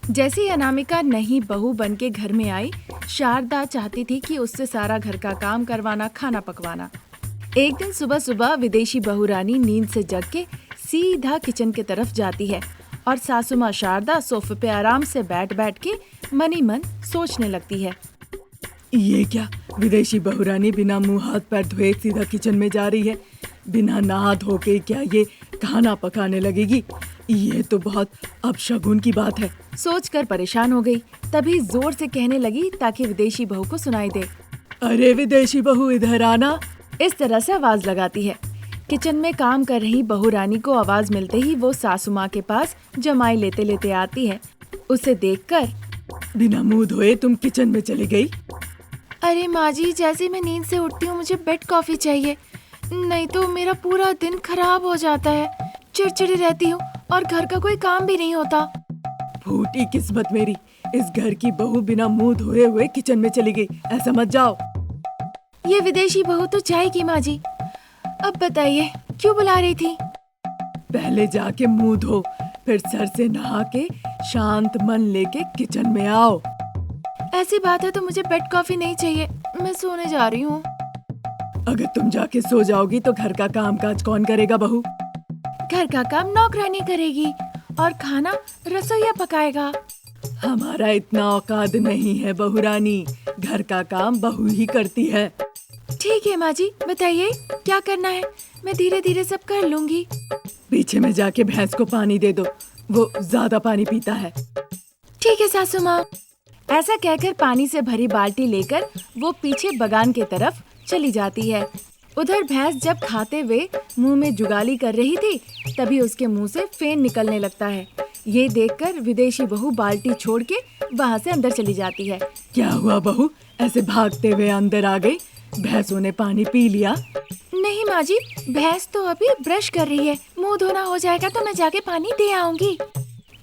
जैसे ही अनामिका नई बहू बन के घर में आई, शारदा चाहती थी कि उससे सारा घर का काम करवाना, खाना पकवाना। एक दिन सुबह सुबह विदेशी बहू रानी नींद से जग के सीधा किचन की तरफ जाती है और सासू माँ शारदा सोफे पे आराम से बैठ बैठ के मन ही मन सोचने लगती है। ये क्या, विदेशी बहू रानी बिना मुंह हाथ पैर धोए सीधा किचन में जा रही है। बिना नहा धो के क्या ये खाना पकाने लगेगी? ये तो बहुत अपशगुन की बात है। सोचकर परेशान हो गई। तभी जोर से कहने लगी ताकि विदेशी बहू को सुनाई दे। अरे विदेशी बहू, इधर आना। इस तरह से आवाज लगाती है। किचन में काम कर रही बहू रानी को आवाज मिलते ही वो सासू माँ के पास जमाई लेते लेते आती है। उसे देखकर, बिना मुंह धोए तुम किचन में चली गई? अरे माँ जी, जैसे मैं नींद से उठती हूँ मुझे बेड कॉफी चाहिए, नहीं तो मेरा पूरा दिन खराब हो जाता है। चिड़चिड़ी रहती हूँ और घर का कोई काम भी नहीं होता। फूटी किस्मत मेरी, इस घर की बहू बिना मुंह धोए हुए किचन में चली गई। ऐसा मत जाओ। ये विदेशी बहू तो जाएगी माँ जी। अब बताइए क्यों बुला रही थी? पहले जाके मुंह धो, फिर सर से नहा के शांत मन लेके किचन में आओ। ऐसी बात है तो मुझे बेड कॉफी नहीं चाहिए, मैं सोने जा रही हूँ। अगर तुम जाके सो जाओगी तो घर का काम काज कौन करेगा बहू? घर का काम नौकरानी करेगी और खाना रसोइया पकाएगा। हमारा इतना औकात नहीं है बहू रानी, घर का काम बहू ही करती है। ठीक है माँ जी, बताइए क्या करना है, मैं धीरे धीरे सब कर लूंगी। पीछे में जाके भैंस को पानी दे दो, वो ज्यादा पानी पीता है। ठीक है सासू माँ। ऐसा कहकर पानी से भरी बाल्टी लेकर वो पीछे बगान के तरफ चली जाती है। उधर भैंस जब खाते हुए मुंह में जुगाली कर रही थी, तभी उसके मुंह से फेन निकलने लगता है। ये देखकर विदेशी बहू बाल्टी छोड़ के वहाँ से अंदर चली जाती है। क्या हुआ बहू, ऐसे भागते हुए अंदर आ गई? भैंसों ने पानी पी लिया? नहीं माँ जी, भैंस तो अभी ब्रश कर रही है, मुंह धोना हो जाएगा तो मैं जाके पानी दे आऊंगी।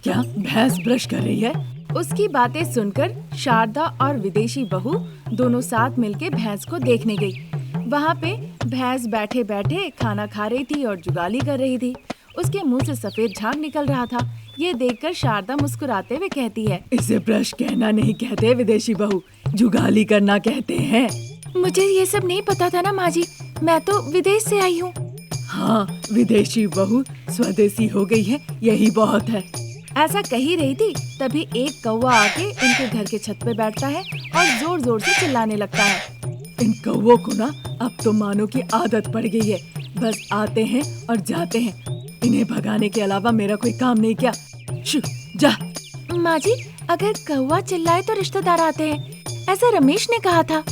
क्या भैंस ब्रश कर रही है? उसकी बातें सुनकर शारदा और विदेशी बहू दोनों साथ मिलके भैंस को देखने गई। वहाँ पे भैंस बैठे बैठे खाना खा रही थी और जुगाली कर रही थी। उसके मुंह से सफेद झाग निकल रहा था। ये देखकर शारदा मुस्कुराते हुए कहती है, इसे ब्रश कहना नहीं कहते विदेशी बहू, जुगाली करना कहते हैं। मुझे ये सब नहीं पता था ना माँ जी, मैं तो विदेश से आई हूँ। हाँ, विदेशी बहू स्वदेशी हो गई है, यही बहुत है। ऐसा कह ही रही थी, तभी एक कौवा आके उनके घर के छत पे बैठता है और जोर जोर से चिल्लाने लगता है। इन कौवों को ना अब तो मानो की आदत पड़ गई है, बस आते हैं और जाते हैं। इन्हें भगाने के अलावा मेरा कोई काम नहीं क्या? शु, जा। माँ जी, अगर कौवा चिल्लाए तो रिश्तेदार आते हैं, ऐसा रमेश ने कहा था।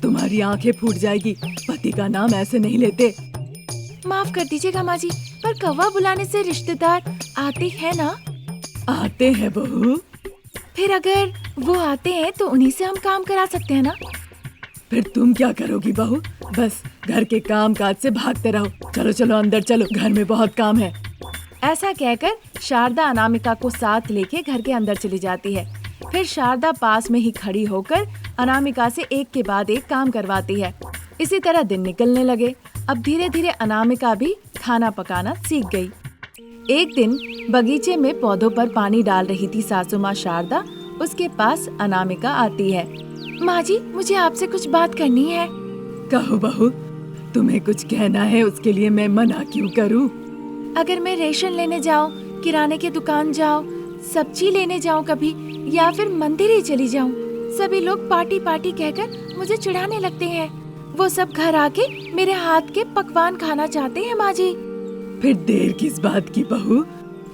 तुम्हारी आंखें फूट जाएगी, पति का नाम ऐसे नहीं लेते। माफ कर दीजिएगा माँ जी, पर कौवा बुलाने से रिश्तेदार आते हैं ना? आते हैं बहू। फिर अगर वो आते हैं तो उन्हीं से हम काम करा सकते हैं ना? फिर तुम क्या करोगी बहू? बस घर के काम काज से भागते रहो। चलो चलो अंदर चलो, घर में बहुत काम है। ऐसा कहकर शारदा अनामिका को साथ लेके घर के अंदर चली जाती है। फिर शारदा पास में ही खड़ी होकर अनामिका से एक के बाद एक काम करवाती है। इसी तरह दिन निकलने लगे। अब धीरे धीरे अनामिका भी खाना पकाना सीख गई। एक दिन बगीचे में पौधों पर पानी डाल रही थी सासू माँ शारदा। उसके पास अनामिका आती है। माँ जी, मुझे आपसे कुछ बात करनी है। कहो बहू, तुम्हें कुछ कहना है, उसके लिए मैं मना क्यों करूँ? अगर मैं रेशन लेने जाऊँ, किराने की दुकान जाऊँ, सब्जी लेने जाऊँ कभी, या फिर मंदिर ही चली जाऊँ, सभी लोग पार्टी पार्टी कहकर मुझे चिढ़ाने लगते हैं। वो सब घर आके मेरे हाथ के पकवान खाना चाहते हैं माँ जी। फिर देर किस बात की बहू,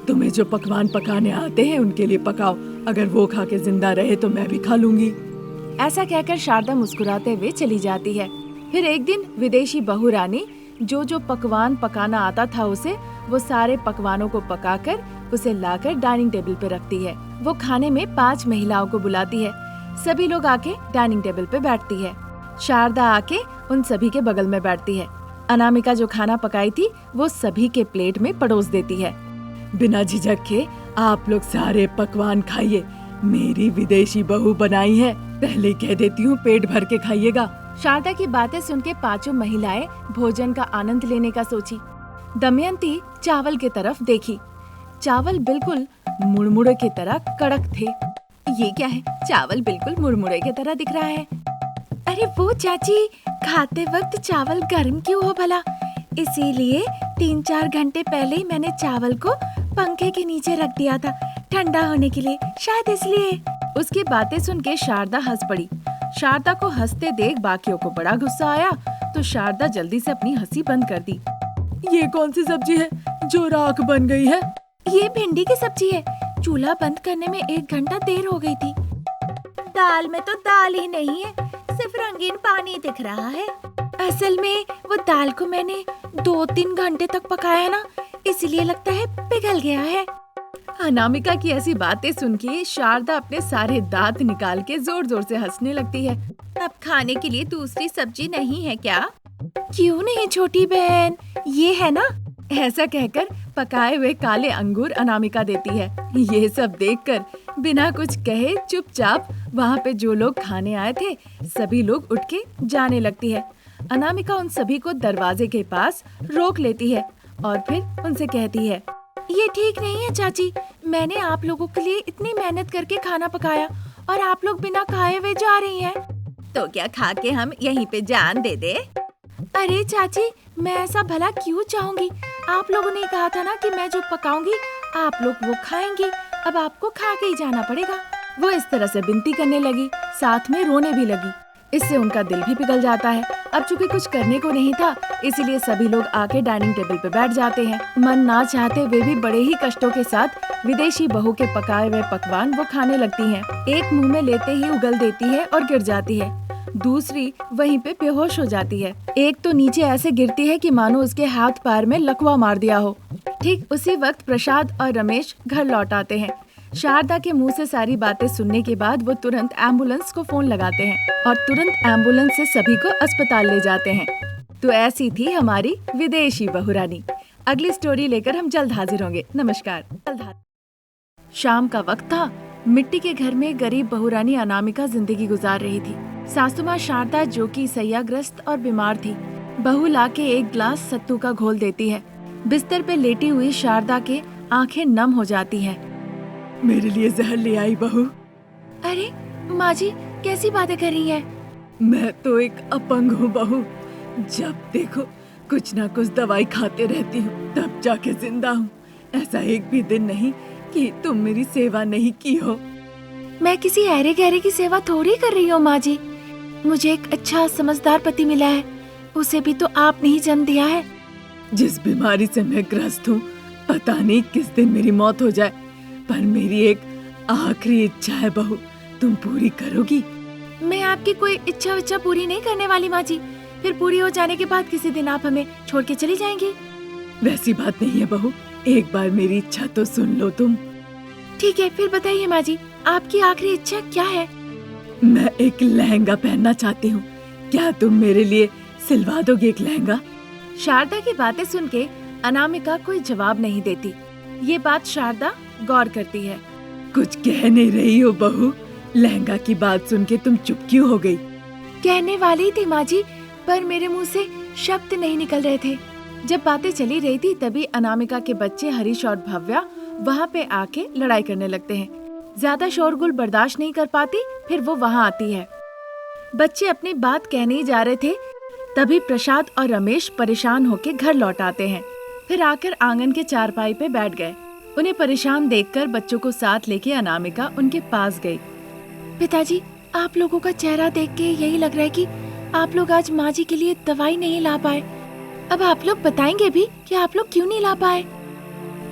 तुम्हें जो पकवान पकाने आते हैं उनके लिए पकाओ। अगर वो खा के जिंदा रहे तो मैं भी खा लूंगी। ऐसा कहकर शारदा मुस्कुराते हुए चली जाती है। फिर एक दिन विदेशी बहू रानी जो पकवान पकाना आता था उसे, वो सारे पकवानों को पकाकर उसे लाकर डाइनिंग टेबल पे रखती है। वो खाने में 5 महिलाओं को बुलाती है। सभी लोग आके डाइनिंग टेबल पे बैठती है। शारदा आके उन सभी के बगल में बैठती है। अनामिका जो खाना पकाई थी वो सभी के प्लेट में परोस देती है। बिना झिझक के आप लोग सारे पकवान खाइए, मेरी विदेशी बहू बनाई है। पहले कह देती हूँ, पेट भर के खाइएगा। शारदा की बातें सुन के 5 महिलाएं भोजन का आनंद लेने का सोची। दमयंती चावल की तरफ देखी। चावल बिल्कुल मुड़मुड़े की तरह कड़क थे। ये क्या है? चावल बिल्कुल मुड़मुड़े की तरह दिख रहा है। अरे वो चाची, खाते वक्त चावल गर्म क्यों हो भला? इसीलिए 3-4 घंटे पहले ही मैंने चावल को पंखे के नीचे रख दिया था ठंडा होने के लिए, शायद इसलिए। उसकी बातें सुन के शारदा हंस पड़ी। शारदा को हंसते देख बाकियों को बड़ा गुस्सा आया, तो शारदा जल्दी से अपनी हंसी बंद कर दी। ये कौन सी सब्जी है जो राख बन गई है? ये भिंडी की सब्जी है। चूल्हा बंद करने में 1 घंटा देर हो गई थी। दाल में तो दाल ही नहीं है, सिर्फ रंगीन पानी दिख रहा है। असल में वो दाल को मैंने 2-3 घंटे तक पकाया ना, इसलिए लगता है पिघल गया है। अनामिका की ऐसी बातें सुन के शारदा अपने सारे दांत निकाल के जोर जोर से हंसने लगती है। अब खाने के लिए दूसरी सब्जी नहीं है क्या? क्यों नहीं छोटी बहन, ये है ना। ऐसा कहकर पकाए हुए काले अंगूर अनामिका देती है। ये सब देखकर बिना कुछ कहे चुपचाप वहाँ पे जो लोग खाने आए थे सभी लोग उठ के जाने लगती है। अनामिका उन सभी को दरवाजे के पास रोक लेती है और फिर उनसे कहती है, ये ठीक नहीं है चाची, मैंने आप लोगों के लिए इतनी मेहनत करके खाना पकाया और आप लोग बिना खाए हुए जा रही हैं। तो क्या खा के हम यहीं पे जान दे दे? अरे चाची, मैं ऐसा भला क्यों चाहूंगी? आप लोगों ने कहा था ना कि मैं जो पकाऊंगी आप लोग वो खाएंगी, अब आपको खा के ही जाना पड़ेगा। वो इस तरह से विनती करने लगी, साथ में रोने भी लगी। इससे उनका दिल भी पिघल जाता है। अब चूंकि कुछ करने को नहीं था, इसीलिए सभी लोग आके डाइनिंग टेबल पे बैठ जाते हैं। मन ना चाहते हुए भी बड़े ही कष्टों के साथ विदेशी बहू के पकाए हुए पकवान वो खाने लगती हैं। एक मुंह में लेते ही उगल देती है और गिर जाती है, दूसरी वहीं पे बेहोश हो जाती है। एक तो नीचे ऐसे गिरती है कि मानो उसके हाथ पैर में लकवा मार दिया हो। ठीक उसी वक्त प्रसाद और रमेश घर लौट आते हैं। शारदा के मुंह से सारी बातें सुनने के बाद वो तुरंत एम्बुलेंस को फोन लगाते हैं और तुरंत एम्बुलेंस से सभी को अस्पताल ले जाते हैं। तो ऐसी थी हमारी विदेशी बहुरानी। अगली स्टोरी लेकर हम जल्द हाजिर होंगे। नमस्कार। शाम का वक्त था। मिट्टी के घर में गरीब बहुरानी अनामिका जिंदगी गुजार रही थी। सासू माँ शारदा जो कि सैयाग्रस्त और बीमार थी, बहू लाके एक ग्लास सत्तू का घोल देती है। बिस्तर पे लेटी हुई शारदा के आंखें नम हो जाती हैं। मेरे लिए जहर ले आई बहू। अरे माँ जी, कैसी बातें कर रही हैं? मैं तो एक अपंग हूँ बहू, जब देखो कुछ ना कुछ दवाई खाते रहती हूँ, तब जाके जिंदा हूँ। ऐसा एक भी दिन नहीं कि तुम मेरी सेवा नहीं की हो। मैं किसी ऐरे गहरे की सेवा थोड़ी कर रही हूँ माँ जी। मुझे एक अच्छा समझदार पति मिला है, उसे भी तो आपने ही जन्म दिया है। जिस बीमारी से मैं ग्रस्त हूँ, पता नहीं किस दिन मेरी मौत हो जाए, पर मेरी एक आखिरी इच्छा है बहू, तुम पूरी करोगी? मैं आपकी कोई इच्छा पूरी नहीं करने वाली माँ जी। फिर पूरी हो जाने के बाद किसी दिन आप हमें छोड़ के चली जाएंगी। वैसी बात नहीं है बहू, एक बार मेरी इच्छा तो सुन लो तुम। ठीक है, फिर बताइए माँ जी, आपकी आखिरी इच्छा क्या है? मैं एक लहंगा पहनना चाहती हूँ, क्या तुम मेरे लिए सिलवा दोगे एक लहंगा? शारदा की बातें सुन के अनामिका कोई जवाब नहीं देती। ये बात शारदा गौर करती है। कुछ कह नहीं रही हो बहू? लहंगा की बात सुन के तुम चुप क्यों हो गई? कहने वाली थी माँ जी, पर मेरे मुंह से शब्द नहीं निकल रहे थे। जब बातें चली रही थी तभी अनामिका के बच्चे हरीश और भव्या वहाँ पे आके लड़ाई करने लगते हैं। ज्यादा शोरगुल बर्दाश्त नहीं कर पाती, फिर वो वहाँ आती है। बच्चे अपनी बात कहने ही जा रहे थे, तभी प्रसाद और रमेश परेशान होके घर लौट आते हैं। फिर आकर आंगन के चारपाई पे बैठ गए। उन्हें परेशान देखकर बच्चों को साथ लेके अनामिका उनके पास गई। पिताजी, आप लोगों का चेहरा देख के यही लग रहा है कि आप लोग आज माँ जी के लिए दवाई नहीं ला पाए। अब आप लोग बताएंगे भी कि आप लोग क्यों नहीं ला पाए?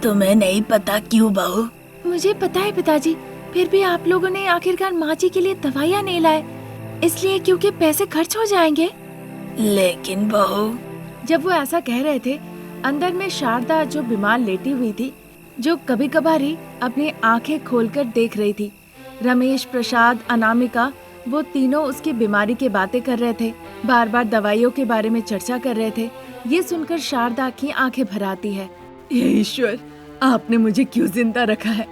तुम्हें नहीं पता क्यों बहू? मुझे पता है पिताजी, फिर भी आप लोगों ने आखिरकार माँ जी के लिए दवाइयाँ नहीं लाए, इसलिए क्योंकि पैसे खर्च हो जाएंगे। लेकिन बहू, जब वो ऐसा कह रहे थे, अंदर में शारदा जो बीमार लेटी हुई थी, जो कभी कभार अपनी आंखें खोलकर देख रही थी, रमेश, प्रसाद, अनामिका, वो तीनों उसकी बीमारी की बातें कर रहे थे, बार बार दवाइयों के बारे में चर्चा कर रहे थे। ये सुनकर शारदा की आंखें भर आती है। हे ईश्वर, आपने मुझे क्यों जिंदा रखा है?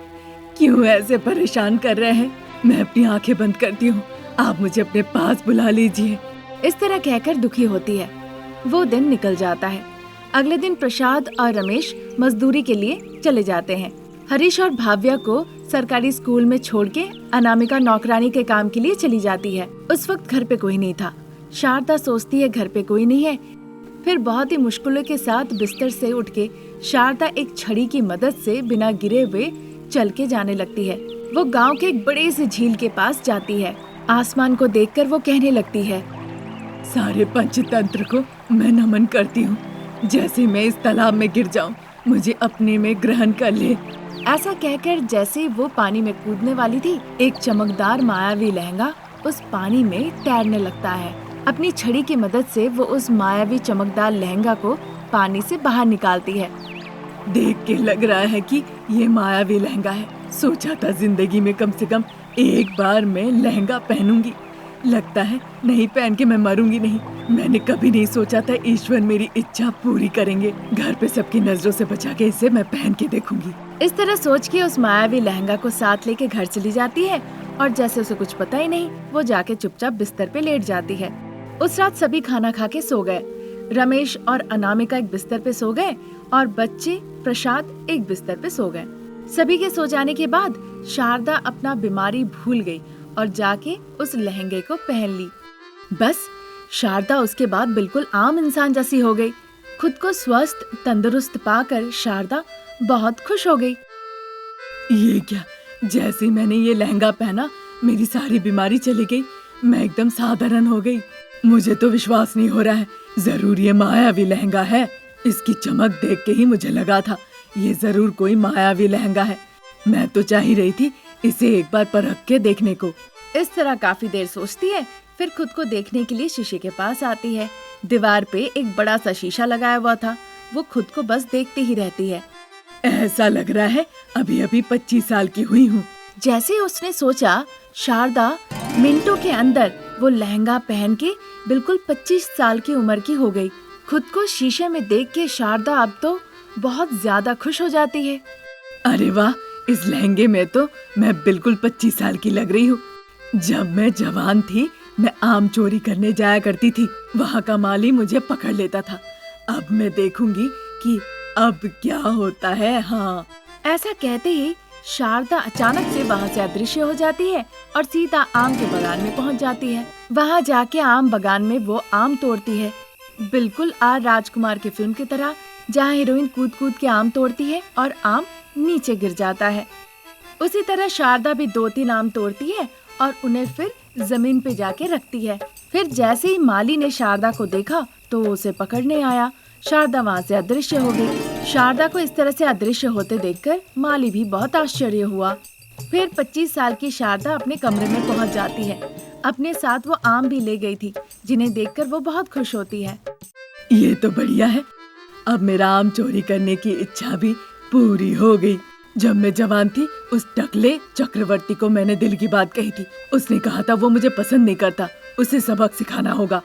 क्यों ऐसे परेशान कर रहे हैं? मैं अपनी आंखें बंद करती हूँ, आप मुझे अपने पास बुला लीजिए। इस तरह कहकर दुखी होती है। वो दिन निकल जाता है। अगले दिन प्रसाद और रमेश मजदूरी के लिए चले जाते हैं। हरीश और भाव्या को सरकारी स्कूल में छोड़ के अनामिका नौकरानी के काम के लिए चली जाती है। उस वक्त घर पे कोई नहीं था। शारदा सोचती है घर पे कोई नहीं है। फिर बहुत ही मुश्किलों के साथ बिस्तर से उठ के शारदा एक छड़ी की मदद से बिना गिरे हुए चल के जाने लगती है। वो गांव के एक बड़े से झील के पास जाती है। आसमान को देखकर वो कहने लगती है, सारे पंचतंत्र को मैं नमन करती हूँ। जैसे मैं इस तालाब में गिर जाऊं, मुझे अपने में ग्रहण कर ले। ऐसा कहकर जैसे वो पानी में कूदने वाली थी, एक चमकदार मायावी लहंगा उस पानी में तैरने लगता है। अपनी छड़ी की मदद से वो उस मायावी चमकदार लहंगा को पानी से बाहर निकालती है। देख के लग रहा है कि ये मायावी लहंगा है। सोचा था जिंदगी में कम से कम एक बार मैं लहंगा पहनूंगी। लगता है नहीं पहन के मैं मरूंगी नहीं। मैंने कभी नहीं सोचा था ईश्वर मेरी इच्छा पूरी करेंगे। घर पे सबकी नजरों से बचा के इसे मैं पहन के देखूंगी। इस तरह सोच के उस मायावी लहंगा को साथ लेके घर चली जाती है और जैसे उसे कुछ पता ही नहीं, वो जाके चुपचाप बिस्तर पे लेट जाती है। उस रात सभी खाना खा के सो गए। रमेश और अनामिका एक बिस्तर पे सो गए और बच्चे प्रसाद एक बिस्तर पे सो गए। सभी के सो जाने के बाद शारदा अपना बीमारी भूल गई और जाके उस लहंगे को पहन ली। बस शारदा उसके बाद बिल्कुल आम इंसान जैसी हो गई। खुद को स्वस्थ तंदुरुस्त पाकर शारदा बहुत खुश हो गई। ये क्या, जैसे मैंने ये लहंगा पहना मेरी सारी बीमारी चली गई। मैं एकदम साधारण हो गई। मुझे तो विश्वास नहीं हो रहा है। जरूर ये मायावी लहंगा है। इसकी चमक देख के ही मुझे लगा था ये जरूर कोई मायावी लहंगा है। मैं तो चाह ही रही थी इसे एक बार परख के देखने को। इस तरह काफी देर सोचती है, फिर खुद को देखने के लिए शीशे के पास आती है। दीवार पे एक बड़ा सा शीशा लगाया हुआ था। वो खुद को बस देखती ही रहती है। ऐसा लग रहा है अभी अभी 25 साल की हुई हूँ। जैसे उसने सोचा, शारदा मिनटों के अंदर वो लहंगा पहन के बिल्कुल 25 साल की उम्र की हो गई। खुद को शीशे में देख के शारदा अब तो बहुत ज्यादा खुश हो जाती है। अरे वाह, इस लहंगे में तो मैं बिल्कुल 25 साल की लग रही हूँ। जब मैं जवान थी मैं आम चोरी करने जाया करती थी। वहाँ का माली मुझे पकड़ लेता था। अब मैं देखूंगी कि अब क्या होता है। हाँ, ऐसा कहते ही शारदा अचानक से वहाँ से अदृश्य हो जाती है और सीधा आम के बगान में पहुँच जाती है। वहाँ जाके आम बगान में वो आम तोड़ती है, बिल्कुल आर राजकुमार के फिल्म की तरह, जहाँ हीरोइन कूद कूद के आम तोड़ती है और आम नीचे गिर जाता है। उसी तरह शारदा भी 2-3 आम तोड़ती है और उन्हें फिर जमीन पे जाके रखती है। फिर जैसे ही माली ने शारदा को देखा तो वो उसे पकड़ने आया। शारदा वहाँ से अदृश्य हो गई। शारदा को इस तरह से अदृश्य होते देखकर माली भी बहुत आश्चर्य हुआ। फिर 25 साल की शारदा अपने कमरे में पहुँच जाती है। अपने साथ वो आम भी ले गई थी, जिन्हें देखकर वो बहुत खुश होती है। ये तो बढ़िया है। अब मेरा आम चोरी करने की इच्छा भी पूरी हो गई। जब मैं जवान थी उस टकले चक्रवर्ती को मैंने दिल की बात कही थी। उसने कहा था वो मुझे पसंद नहीं करता, उसे सबक सिखाना होगा।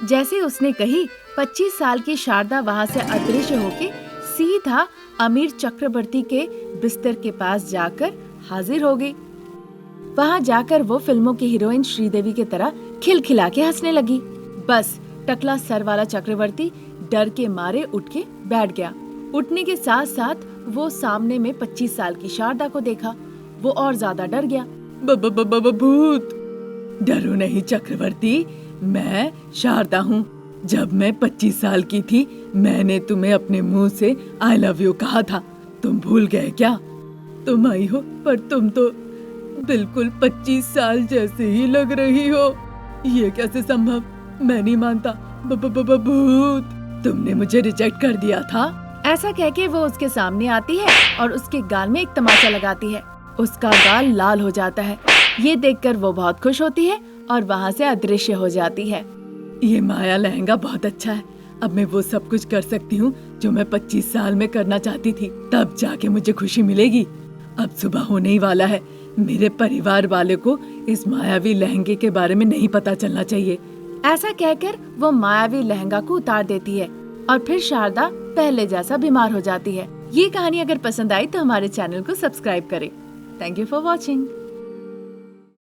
जैसे उसने कही, 25 साल की शारदा वहाँ से अदृश्य होके सीधा अमीर चक्रवर्ती के बिस्तर के पास जाकर हाजिर हो गई। वहाँ जाकर वो फिल्मों की हीरोइन श्रीदेवी की तरह खिलखिला के हंसने लगी। बस टकला सर वाला चक्रवर्ती डर के मारे उठ के बैठ गया। उठने के साथ साथ वो सामने में 25 साल की शारदा को देखा। वो और ज्यादा डर गया। भूत! डरो नहीं चक्रवर्ती, मैं शारदा हूँ। जब मैं 25 साल की थी मैंने तुम्हें अपने मुंह से आई लव यू कहा था। तुम भूल गए क्या? तुम आई हो पर तुम तो बिल्कुल 25 साल जैसे ही लग रही हो। ये कैसे संभव? मैं नहीं मानता। भूत! तुमने मुझे रिजेक्ट कर दिया था। ऐसा कह के वो उसके सामने आती है और उसके गाल में एक तमाचा लगाती है। उसका गाल लाल हो जाता है। ये देखकर वो बहुत खुश होती है और वहाँ से अदृश्य हो जाती है। ये माया लहंगा बहुत अच्छा है। अब मैं वो सब कुछ कर सकती हूँ जो मैं 25 साल में करना चाहती थी। तब जाके मुझे खुशी मिलेगी। अब सुबह होने ही वाला है। मेरे परिवार वाले को इस मायावी लहंगे के बारे में नहीं पता चलना चाहिए। ऐसा कहकर वो मायावी लहंगा को उतार देती है और फिर शारदा पहले जैसा बीमार हो जाती है। ये कहानी अगर पसंद आई तो हमारे चैनल को सब्सक्राइब करें। Thank you for watching.